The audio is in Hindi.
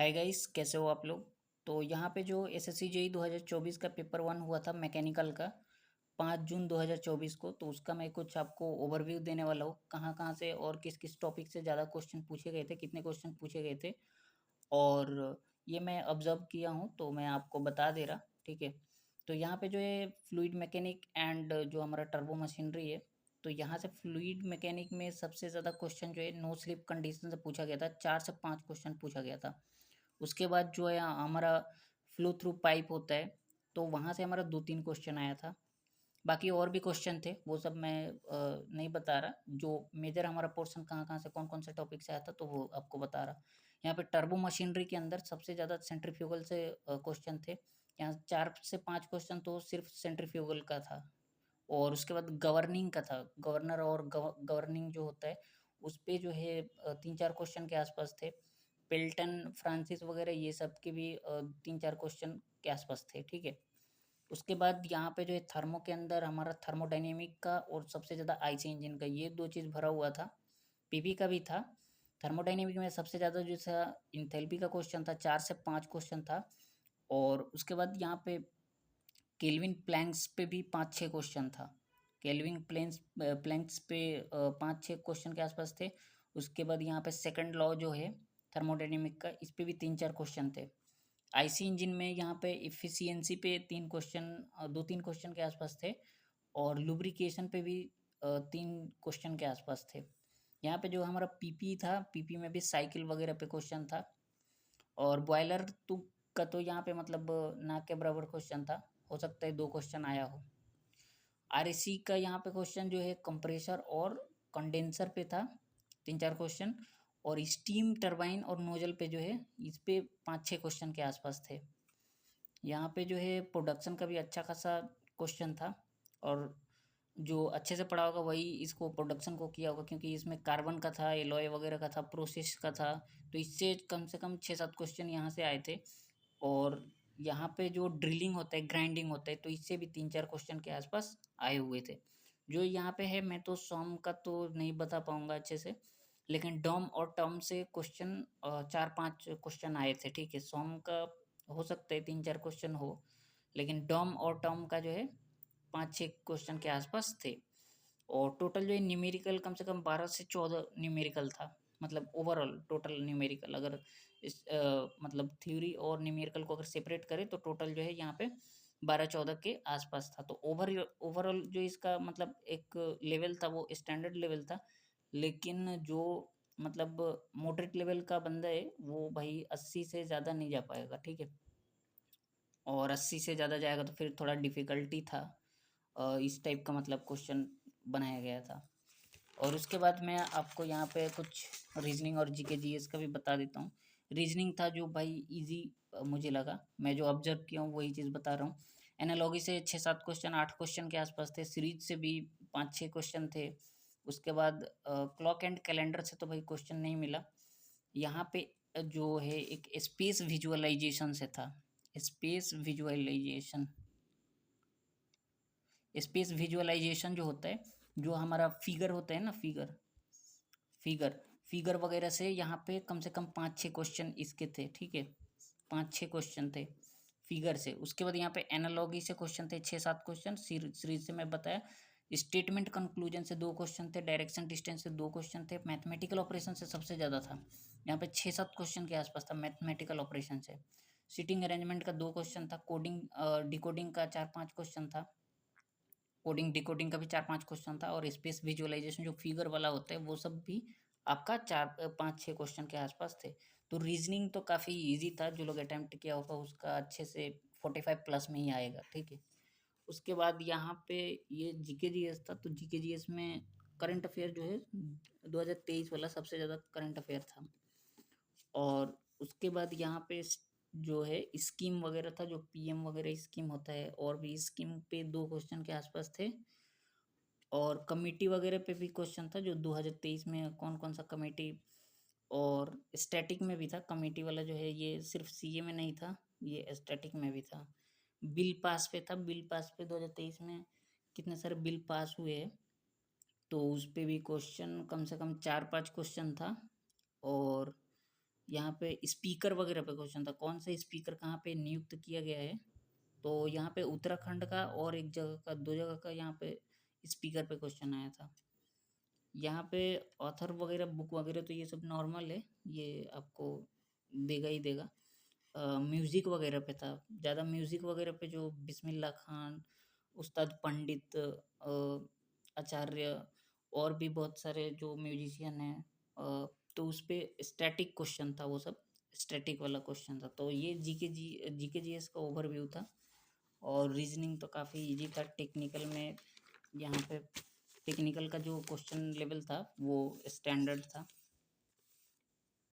हाय गाइस, कैसे हो आप लोग। तो यहाँ पे जो एसएससी जेई 2024 का पेपर वन हुआ था मैकेनिकल का 5 जून 2024 को, तो उसका मैं कुछ आपको ओवरव्यू देने वाला हूँ। कहाँ कहाँ से और किस किस टॉपिक से ज़्यादा क्वेश्चन पूछे गए थे, कितने क्वेश्चन पूछे गए थे, और ये मैं ऑब्जर्व किया हूँ तो मैं आपको बता दे रहा। ठीक है। तो यहाँ पे जो है फ्लूइड मैकेनिक एंड जो हमारा टर्बो मशीनरी है, तो यहाँ से फ्लूइड मैकेनिक में सबसे ज़्यादा क्वेश्चन जो है नो स्लिप कंडीशन से पूछा गया था। 4 से 5 क्वेश्चन पूछा गया था। उसके बाद जो है हमारा फ्लो थ्रू पाइप होता है, तो वहाँ से हमारा 2-3 क्वेश्चन आया था। बाकी और भी क्वेश्चन थे, वो सब मैं नहीं बता रहा। जो मेजर हमारा पोर्शन कहाँ-कहाँ से कौन-कौन से टॉपिक से आया था, तो वो आपको बता रहा। यहाँ पे टर्बो मशीनरी के अंदर सबसे ज़्यादा सेंट्रीफ्यूगल से क्वेश्चन थे। यहाँ 4 से 5 क्वेश्चन तो सिर्फ सेंट्रीफ्यूगल का था, और उसके बाद गवर्निंग का था। गवर्नर और गवर्निंग जो होता है, उस पे जो है 3-4 क्वेश्चन के आसपास थे। पेल्टन, फ्रांसिस वगैरह ये सब के भी 3-4 क्वेश्चन के आसपास थे। ठीक है। उसके बाद यहाँ पे जो है थर्मो के अंदर हमारा थर्मोडायनेमिक का और सबसे ज़्यादा आईसी इंजन का, ये 2 चीज़ भरा हुआ था। पीवी का भी था। थर्मोडायनेमिक में सबसे ज़्यादा जो था इंथैल्पी का क्वेश्चन था, 4 से 5 क्वेश्चन था। और उसके बाद यहाँ पे केल्विन प्लैंक्स पे भी 5-6 क्वेश्चन था। केल्विन प्लैंक्स पे 5-6 क्वेश्चन के आसपास थे। उसके बाद यहाँ पे सेकंड लॉ जो है थर्मोडायनेमिक का, इस पे भी 3-4 क्वेश्चन थे। आईसी इंजन में यहाँ पे इफिशियंसी पे 3 क्वेश्चन, 2-3 क्वेश्चन के आसपास थे। और लुब्रिकेशन पे भी 3 क्वेश्चन के आसपास थे। यहाँ पे जो हमारा पीपी था, पीपी में भी साइकिल वगैरह पे क्वेश्चन था। और बॉयलर तो का तो यहाँ पे मतलब ना के बराबर क्वेश्चन था। हो सकता है 2 क्वेश्चन आया हो। आरएसी का यहाँ पे क्वेश्चन जो है कंप्रेसर और कंडेंसर पे था, 3-4 क्वेश्चन। और स्टीम टरबाइन और नोजल पे जो है, इस पे 5-6 क्वेश्चन के आसपास थे। यहाँ पे जो है प्रोडक्शन का भी अच्छा खासा क्वेश्चन था। और जो अच्छे से पढ़ा होगा वही इसको प्रोडक्शन को किया होगा, क्योंकि इसमें कार्बन का था, एलॉय वगैरह का था, प्रोसेस का था। तो इससे कम से कम 6-7 क्वेश्चन यहाँ से आए थे। और यहाँ पे जो ड्रिलिंग होता है, ग्राइंडिंग होता है, तो इससे भी 3-4 क्वेश्चन के आसपास आए हुए थे। जो यहाँ पे है, मैं तो सॉम का तो नहीं बता पाऊंगा अच्छे से, लेकिन डॉम और टर्म से क्वेश्चन 4-5 क्वेश्चन आए थे। ठीक है। सॉम का हो सकता है 3-4 क्वेश्चन हो, लेकिन डॉम और टर्म का जो है 5-6 क्वेश्चन के आसपास थे। और टोटल जो है न्यूमेरिकल कम से कम 12 से 14 न्यूमेरिकल था। मतलब ओवरऑल टोटल न्यूमेरिकल, अगर इस मतलब थ्योरी और न्यूमेरिकल को अगर सेपरेट करें, तो टोटल जो है यहाँ पे 12-14 के आसपास था। तो ओवरऑल जो इसका मतलब एक लेवल था, वो स्टैंडर्ड लेवल था। लेकिन जो मतलब मॉडरेट लेवल का बंदा है, वो भाई 80 से ज़्यादा नहीं जा पाएगा। ठीक है। और 80 से ज़्यादा जाएगा तो फिर थोड़ा डिफ़िकल्टी था। इस टाइप का मतलब क्वेश्चन बनाया गया था। और उसके बाद मैं आपको यहाँ पे कुछ रीजनिंग और जीके जीएस का भी बता देता हूँ। रीजनिंग था जो भाई इजी मुझे लगा, मैं जो ऑब्जर्व किया हूँ वही चीज़ बता रहा हूँ। एनालॉगी से 6-7 क्वेश्चन, 8 क्वेश्चन के आसपास थे। सीरीज से भी 5-6 क्वेश्चन थे। उसके बाद क्लॉक एंड कैलेंडर से तो भाई क्वेश्चन नहीं मिला। यहाँ पे जो है एक स्पेस विजुअलाइजेशन से था। स्पेस विजुअलाइजेशन, स्पेस विजुअलाइजेशन जो होता है, जो हमारा फिगर होता है ना, फिगर फिगर फिगर वगैरह से यहाँ पे कम से कम 5-6 क्वेश्चन इसके थे। ठीक है। 5-6 क्वेश्चन थे फिगर से। उसके बाद यहाँ पे एनालॉगी से क्वेश्चन थे 6-7 क्वेश्चन। सीरीज से मैं बताया। स्टेटमेंट कंक्लूजन से 2 क्वेश्चन थे। डायरेक्शन डिस्टेंस से 2 क्वेश्चन थे। मैथमेटिकल ऑपरेशन से सबसे ज़्यादा था, यहाँ पे 6-7 क्वेश्चन के आसपास था मैथमेटिकल ऑपरेशन से। सीटिंग अरेंजमेंट का 2 क्वेश्चन था। कोडिंग डिकोडिंग का 4-5 क्वेश्चन था। कोडिंग डिकोडिंग का भी 4-5 क्वेश्चन था। और स्पेस विजुअलाइजेशन जो फिगर वाला होता है, वो सब भी आपका 4-5-6 क्वेश्चन के आसपास थे। तो रीजनिंग तो काफ़ी इजी था, जो लोग अटेम्प्ट किया होगा उसका अच्छे से 45 प्लस में ही आएगा। ठीक है। उसके बाद यहाँ पे ये जीके जीएस था। तो जीके जीएस में करंट अफेयर जो है 2023 वाला सबसे ज़्यादा करंट अफेयर था। और उसके बाद यहाँ पे जो है स्कीम वगैरह था, जो पीएम वगैरह स्कीम होता है, और भी स्कीम पे 2 क्वेश्चन के आसपास थे। और कमेटी वगैरह पे भी क्वेश्चन था, जो 2023 में कौन कौन सा कमेटी। और स्टैटिक में भी था कमेटी वाला जो है, ये सिर्फ सीए में नहीं था, ये स्टैटिक में भी था। बिल पास पे था। बिल पास पे 2023 में कितने सारे बिल पास हुए हैं, तो उस पे भी क्वेश्चन कम से कम 4-5 क्वेश्चन था। और यहाँ पे स्पीकर वगैरह पे क्वेश्चन था, कौन सा स्पीकर कहाँ पे नियुक्त किया गया है। तो यहाँ पे उत्तराखंड का और एक जगह का, दो जगह का यहाँ पे स्पीकर पे क्वेश्चन आया था। यहाँ पे ऑथर वगैरह बुक वगैरह तो ये सब नॉर्मल है, ये आपको देगा ही देगा। म्यूज़िक वगैरह पे था, ज़्यादा म्यूज़िक वगैरह पे जो बिस्मिल्लाह खान, उस्ताद पंडित, आचार्य और भी बहुत सारे जो म्यूजिशियन हैं, तो उस पे स्टैटिक क्वेश्चन था, वो सब स्टैटिक वाला क्वेश्चन था। तो ये जीके जीएस का ओवरव्यू था। और रीजनिंग तो काफ़ी इजी था। टेक्निकल में यहाँ पे टेक्निकल का जो क्वेश्चन लेवल था वो स्टैंडर्ड था।